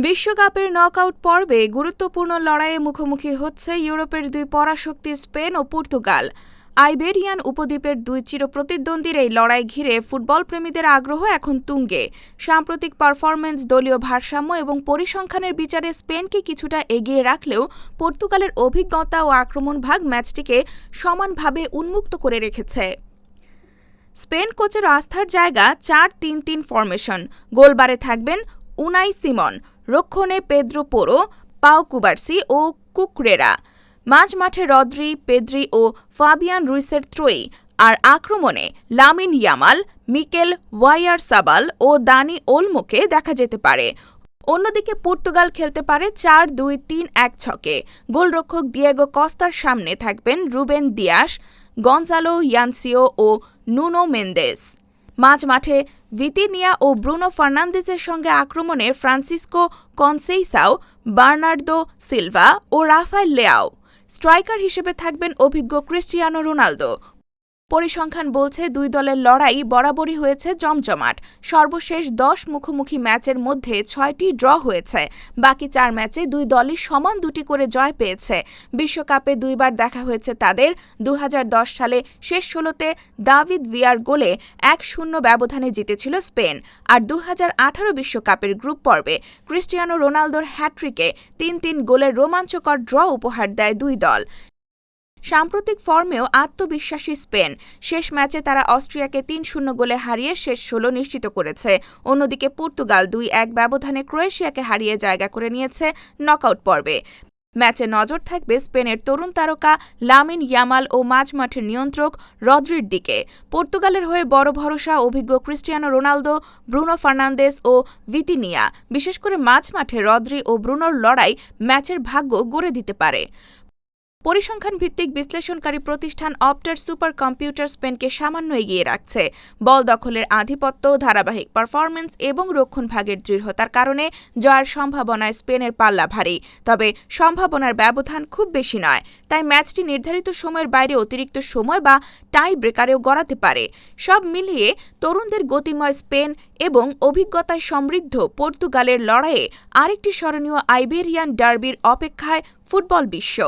বিশ্বকাপের নকআউট পর্বে গুরুত্বপূর্ণ লড়াইয়ে মুখোমুখি হচ্ছে ইউরোপের দুই পরাশক্তি স্পেন ও পর্তুগাল। আইবেরিয়ান উপদ্বীপের দুই চিরপ্রতিদ্বন্দ্বীর এই লড়াই ঘিরে ফুটবল প্রেমীদের আগ্রহ এখন তুঙ্গে। সাম্প্রতিক পারফরম্যান্স, দলীয় ভারসাম্য এবং পরিসংখ্যানের বিচারে স্পেনকে কিছুটা এগিয়ে রাখলেও পর্তুগালের অভিজ্ঞতা ও আক্রমণভাগ ম্যাচটিকে সমানভাবে উন্মুক্ত করে রেখেছে। স্পেন কোচের আস্থার জায়গা ৪-৩-৩ ফরমেশন। গোলবারে থাকবেন উনাই সিমন, রক্ষণে পেদ্রো পোরো, পাও কুবার্সি ও কুকরেরা, মাঝমাঠে রদ্রি, পেদ্রি ও ফাবিয়ান রুইসের ত্রয়ী, আর আক্রমণে লামিন ইয়ামাল, মিকেল ওয়াইয়ারসাবাল ও দানি ওলমোকে দেখা যেতে পারে। অন্যদিকে পর্তুগাল খেলতে পারে ৪-২-৩-১ ছকে। গোলরক্ষক দিয়েগো কস্তার সামনে থাকবেন রুবেন দিয়াস, গনজালো ইয়ানসিও ও নুনো মেন্দেস। মাঝমাঠে ভিতিনিয়া ও ব্রুনো ফার্নান্দেজের সঙ্গে আক্রমণে ফ্রান্সিসকো কনসেইসাও, বার্নার্দো সিলভা ও রাফায়েল লেয়াও। স্ট্রাইকার হিসেবে থাকবেন অভিজ্ঞ ক্রিস্টিয়ানো রোনালদো। পরিসংখ্যান বলছে দুই দলের লড়াই বরাবরই হয়েছে জমজমাট। সর্বশেষ ১০ মুখোমুখি ম্যাচের মধ্যে ৬টি ড্র হয়েছে। বাকি ৪ ম্যাচে দুই দলই সমান ২টি করে জয় পেয়েছে। বিশ্বকাপে দুইবার দেখা হয়েছে তাদের। ২০১০ সালে শেষ ১৬তে দাভিদ ভিয়ার গোলে ১-০ ব্যবধানে জিতেছিল স্পেন। আর ২০১৮ বিশ্বকাপের গ্রুপ পর্বে ক্রিস্টিয়ানো রোনালদোর হ্যাট্রিকে ৩-৩ গোলের রোমাঞ্চকর ড্র উপহার দেয় দুই দল। সাম্প্রতিক ফর্মেও আত্মবিশ্বাসী স্পেন। শেষ ম্যাচে তারা অস্ট্রিয়াকে ৩-০ গোলে হারিয়ে শেষ ১৬ নিশ্চিত করেছে। অন্যদিকে পর্তুগাল ২-১ ব্যবধানে ক্রোয়েশিয়াকে হারিয়ে জায়গা করে নিয়েছে নকআউট পর্বে। ম্যাচে নজর থাকবে স্পেনের তরুণ তারকা লামিন ইয়ামাল ও মাঝমাঠের নিয়ন্ত্রক রদ্রির দিকে। পর্তুগালের হয়ে বড় ভরসা অভিজ্ঞ ক্রিস্টিয়ানো রোনালদো, ব্রুনো ফার্নান্দেজ ও ভিতিনিয়া। বিশেষ করে মাঝমাঠে রদ্রি ও ব্রুনোর লড়াই ম্যাচের ভাগ্য গড়ে দিতে পারে। পরিসংখ্যান ভিত্তিক বিশ্লেষণকারী প্রতিষ্ঠান অপ্টার সুপার কম্পিউটার স্পেনকে সামান্য এগিয়ে রাখছে। বল দখলের আধিপত্য, ধারাবাহিক পারফরম্যান্স এবং রক্ষণভাগের দৃঢ়তার কারণে জয়ের সম্ভাবনায় স্পেনের পাল্লা ভারী। তবে সম্ভাবনার ব্যবধান খুব বেশি নয়, তাই ম্যাচটি নির্ধারিত সময়ের বাইরে অতিরিক্ত সময় বা টাই ব্রেকারেও গড়াতে পারে। সব মিলিয়ে তরুণদের গতিময় স্পেন এবং অভিজ্ঞতায় সমৃদ্ধ পর্তুগালের লড়াইয়ে আরেকটি স্মরণীয় আইবেরিয়ান ডার্বির অপেক্ষায় ফুটবল বিশ্ব।